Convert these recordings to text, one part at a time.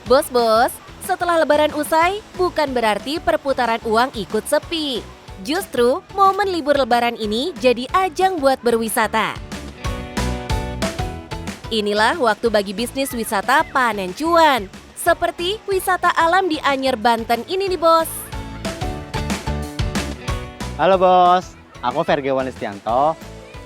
Bos-bos, setelah lebaran usai, bukan berarti perputaran uang ikut sepi. Justru, momen libur lebaran ini jadi ajang buat berwisata. Inilah waktu bagi bisnis wisata panen cuan. Seperti wisata alam di Anyer, Banten ini nih, Bos. Halo bos, aku Vergewan Listianto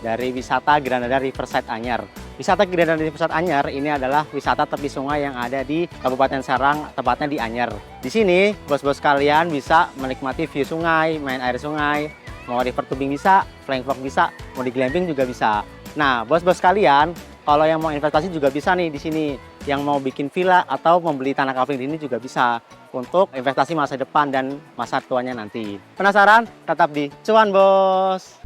dari wisata Granada Riverside Anyer. Wisata Granada Riverside Anyer ini adalah wisata tepi sungai yang ada di Kabupaten Serang, tepatnya di Anyer. Di sini, bos-bos kalian bisa menikmati view sungai, main air sungai, mau river tubing bisa, flying fox bisa, mau di glamping juga bisa. Nah, bos-bos kalian, kalau yang mau investasi juga bisa nih di sini. Yang mau bikin villa atau membeli tanah kafling di sini juga bisa untuk investasi masa depan dan masa tuanya nanti. Penasaran? Tetap di Cuan Bos.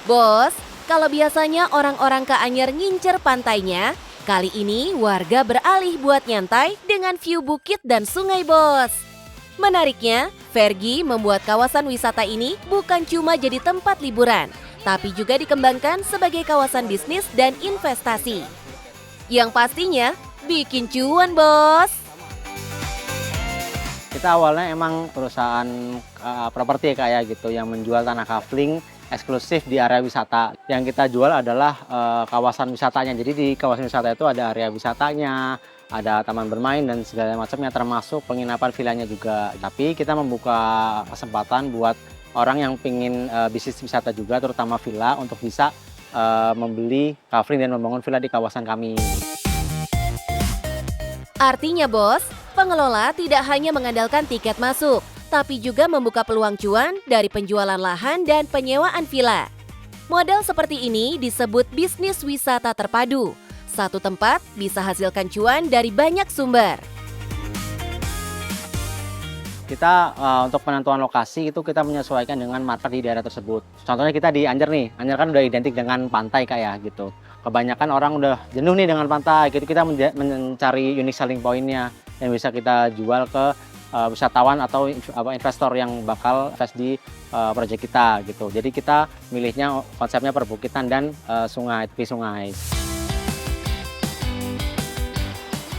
Bos, kalau biasanya orang-orang ke Anyer ngincer pantainya, kali ini warga beralih buat nyantai dengan view bukit dan sungai, Bos. Menariknya, Vergi membuat kawasan wisata ini bukan cuma jadi tempat liburan, tapi juga dikembangkan sebagai kawasan bisnis dan investasi. Yang pastinya bikin cuan, Bos. Kita awalnya emang perusahaan properti kayak gitu yang menjual tanah kafling eksklusif di area wisata. Yang kita jual adalah kawasan wisatanya. Jadi di kawasan wisata itu ada area wisatanya, ada taman bermain dan segala macamnya, termasuk penginapan villanya juga. Tapi kita membuka kesempatan buat orang yang ingin bisnis wisata juga, terutama villa, untuk bisa membeli kafling dan membangun villa di kawasan kami. Artinya, Bos, pengelola tidak hanya mengandalkan tiket masuk, tapi juga membuka peluang cuan dari penjualan lahan dan penyewaan villa. Model seperti ini disebut bisnis wisata terpadu. Satu tempat bisa hasilkan cuan dari banyak sumber. Kita untuk penentuan lokasi itu kita menyesuaikan dengan market di daerah tersebut. Contohnya kita di Anyer nih, Anyer kan udah identik dengan pantai kayak gitu. Kebanyakan orang udah jenuh nih dengan pantai, gitu kita mencari unique selling point-nya yang bisa kita jual ke wisatawan atau investor yang bakal invest di proyek kita gitu. Jadi kita milihnya konsepnya perbukitan dan sungai, tepi sungai.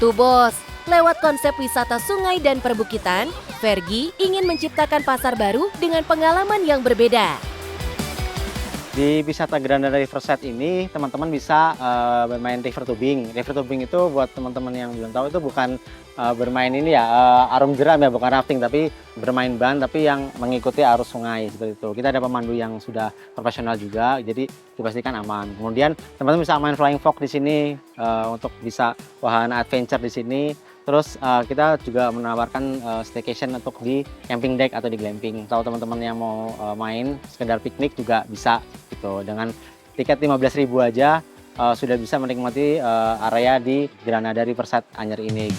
Tuh, Bos, lewat konsep wisata sungai dan perbukitan, Vergi ingin menciptakan pasar baru dengan pengalaman yang berbeda. Di wisata Granada Riverside ini teman-teman bisa bermain river tubing. River tubing itu buat teman-teman yang belum tahu itu bukan bermain ini ya arum jeram ya, bukan rafting, tapi bermain ban tapi yang mengikuti arus sungai seperti itu. Kita ada pemandu yang sudah profesional juga, jadi dipastikan aman. Kemudian teman-teman bisa main flying fox di sini untuk bisa wahana adventure di sini. Terus kita juga menawarkan staycation untuk di camping deck atau di glamping. Kalau teman-teman yang mau main sekedar piknik juga bisa gitu. Dengan tiket 15.000 aja sudah bisa menikmati area di Granada Riverside Anyer ini.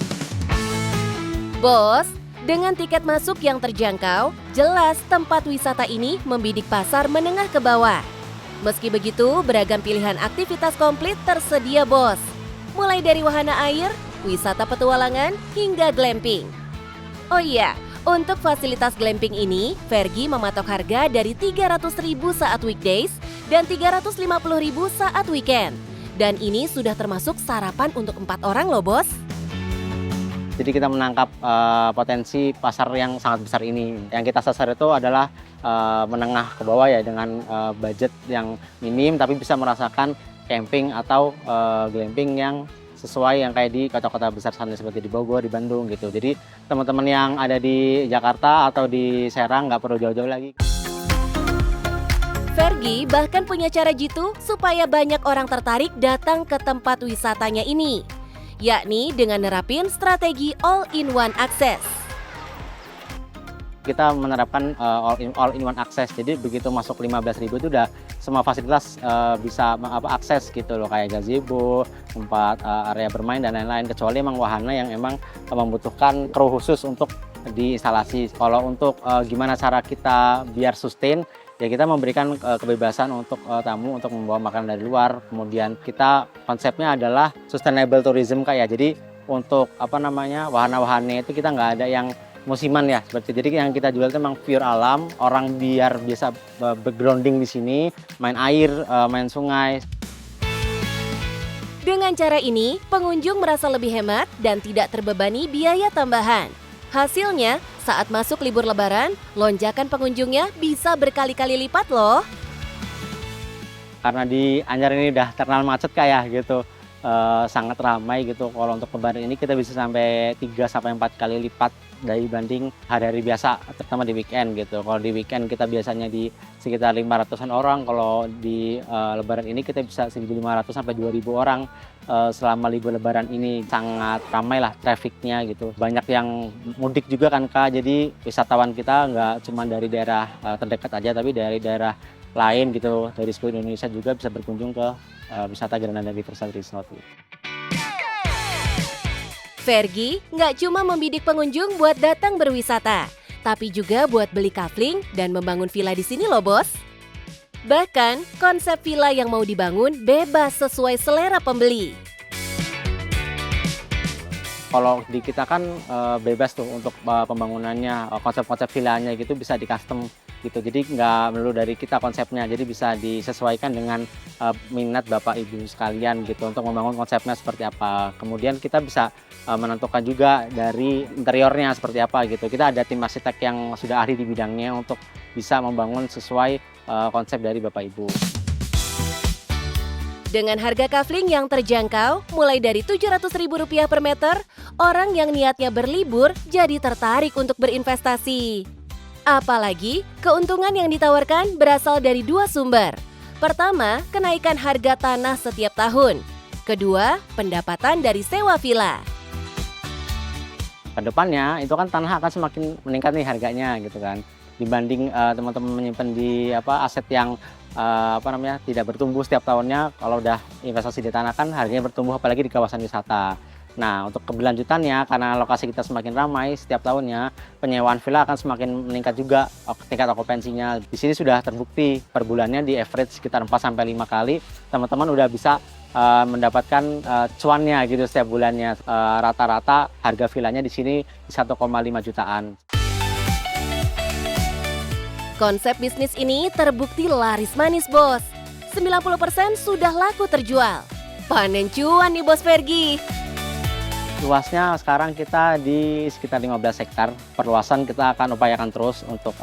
Bos, dengan tiket masuk yang terjangkau, jelas tempat wisata ini membidik pasar menengah ke bawah. Meski begitu, beragam pilihan aktivitas komplit tersedia, Bos. Mulai dari wahana air, wisata petualangan, hingga glamping. Oh iya, untuk fasilitas glamping ini, Vergi mematok harga dari 300.000 saat weekdays dan 350.000 saat weekend. Dan ini sudah termasuk sarapan untuk 4 orang loh, Bos. Jadi kita menangkap potensi pasar yang sangat besar ini. Yang kita sasar itu adalah menengah ke bawah ya, dengan budget yang minim tapi bisa merasakan camping atau glamping yang sesuai yang kayak di kota-kota besar sana seperti di Bogor, di Bandung gitu. Jadi teman-teman yang ada di Jakarta atau di Serang nggak perlu jauh-jauh lagi. Vergi bahkan punya cara jitu supaya banyak orang tertarik datang ke tempat wisatanya ini, yakni dengan nerapin strategi all-in-one access. Kita menerapkan all-in-one access, jadi begitu masuk 15.000 itu udah semua fasilitas bisa akses gitu loh, kayak gazebo, tempat area bermain dan lain-lain, kecuali emang wahana yang emang membutuhkan kru khusus untuk diinstalasi. Kalau untuk gimana cara kita biar sustain, ya kita memberikan kebebasan untuk tamu untuk membawa makanan dari luar. Kemudian kita konsepnya adalah sustainable tourism kayak, jadi untuk wahana-wahana itu kita nggak ada yang musiman ya seperti. Jadi yang kita jual itu memang pure alam, orang biar biasa bergrounding di sini, main air, main sungai. Dengan cara ini, pengunjung merasa lebih hemat dan tidak terbebani biaya tambahan. Hasilnya, saat masuk libur Lebaran, lonjakan pengunjungnya bisa berkali-kali lipat loh. Karena di Anyer ini udah terkenal macet kayak gitu, sangat ramai gitu. Kalau untuk Lebaran ini kita bisa sampai 3-4 kali lipat dibanding hari-hari biasa, terutama di weekend gitu. Kalau di weekend kita biasanya di sekitar 500-an orang, kalau di Lebaran ini kita bisa 1.500 sampai 2.000 orang. Selama libur Lebaran ini sangat ramai lah trafficnya gitu. Banyak yang mudik juga kan Kak, jadi wisatawan kita nggak cuma dari daerah terdekat aja, tapi dari daerah lain gitu, dari seluruh Indonesia juga bisa berkunjung ke wisata Granada Riverside Resort. Fergie nggak cuma membidik pengunjung buat datang berwisata, tapi juga buat beli kafling dan membangun villa di sini loh bos. Bahkan, konsep villa yang mau dibangun bebas sesuai selera pembeli. Kalau di kita kan bebas tuh untuk pembangunannya, konsep-konsep villanya gitu bisa di custom gitu. Jadi nggak melulu dari kita konsepnya, jadi bisa disesuaikan dengan minat Bapak Ibu sekalian gitu untuk membangun konsepnya seperti apa. Kemudian kita bisa menentukan juga dari interiornya seperti apa gitu. Kita ada tim arsitek yang sudah ahli di bidangnya untuk bisa membangun sesuai konsep dari Bapak Ibu. Dengan harga kafling yang terjangkau, mulai dari Rp700.000 per meter, orang yang niatnya berlibur jadi tertarik untuk berinvestasi. Apalagi, keuntungan yang ditawarkan berasal dari 2 sumber. Pertama, kenaikan harga tanah setiap tahun. Kedua, pendapatan dari sewa villa. Kedepannya itu kan tanah akan semakin meningkat nih harganya gitu kan. Dibanding teman-teman menyimpan di aset yang tidak bertumbuh setiap tahunnya. Kalau udah investasi di tanah kan harganya bertumbuh, apalagi di kawasan wisata. Nah, untuk keberlanjutannya karena lokasi kita semakin ramai setiap tahunnya, penyewaan villa akan semakin meningkat juga tingkat okupansinya. Di sini sudah terbukti per bulannya di average sekitar 4-5 kali teman-teman udah bisa mendapatkan cuannya gitu setiap bulannya. Rata-rata harga villanya di sini 1,5 jutaan. Konsep bisnis ini terbukti laris manis, bos. 90% sudah laku terjual. Panen cuan nih, Bos Fergie. Luasnya sekarang kita di sekitar 15 hektar. Perluasan kita akan upayakan terus untuk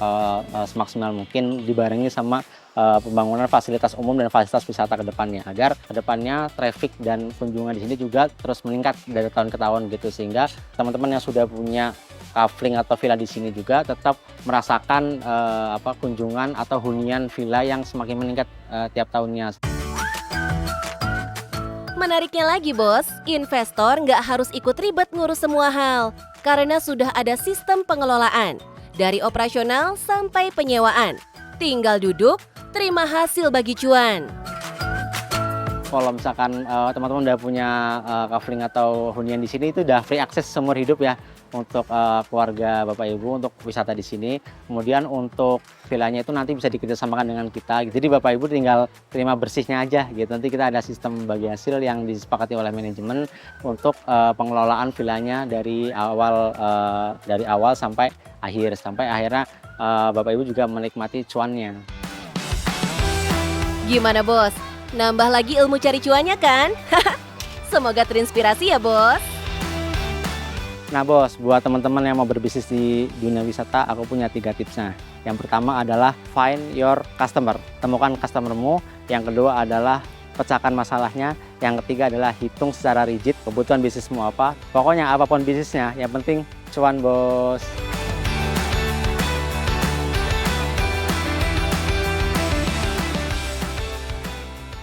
semaksimal mungkin dibarengi sama pembangunan fasilitas umum dan fasilitas wisata ke depannya. Agar ke depannya traffic dan kunjungan di sini juga terus meningkat dari tahun ke tahun gitu. Sehingga teman-teman yang sudah punya kafling atau villa di sini juga tetap merasakan kunjungan atau hunian villa yang semakin meningkat tiap tahunnya. Menariknya lagi, bos, investor nggak harus ikut ribet ngurus semua hal. Karena sudah ada sistem pengelolaan. Dari operasional sampai penyewaan. Tinggal duduk, terima hasil bagi cuan. Kalau misalkan teman-teman udah punya kafling atau hunian di sini, itu udah free akses seumur hidup ya untuk keluarga Bapak Ibu untuk wisata di sini. Kemudian untuk villanya itu nanti bisa dikerjasamakan dengan kita. Jadi Bapak Ibu tinggal terima bersihnya aja gitu. Nanti kita ada sistem bagi hasil yang disepakati oleh manajemen untuk pengelolaan villanya dari awal sampai akhir, sampai akhirnya Bapak Ibu juga menikmati cuannya. Gimana, bos? Nambah lagi ilmu cari cuannya kan? Semoga terinspirasi ya, bos. Nah bos, buat teman-teman yang mau berbisnis di dunia wisata, aku punya 3 tipsnya. Yang pertama adalah find your customer, temukan customermu. Yang kedua adalah pecahkan masalahnya. Yang ketiga adalah hitung secara rigid kebutuhan bisnismu apa. Pokoknya apapun bisnisnya, yang penting cuan bos.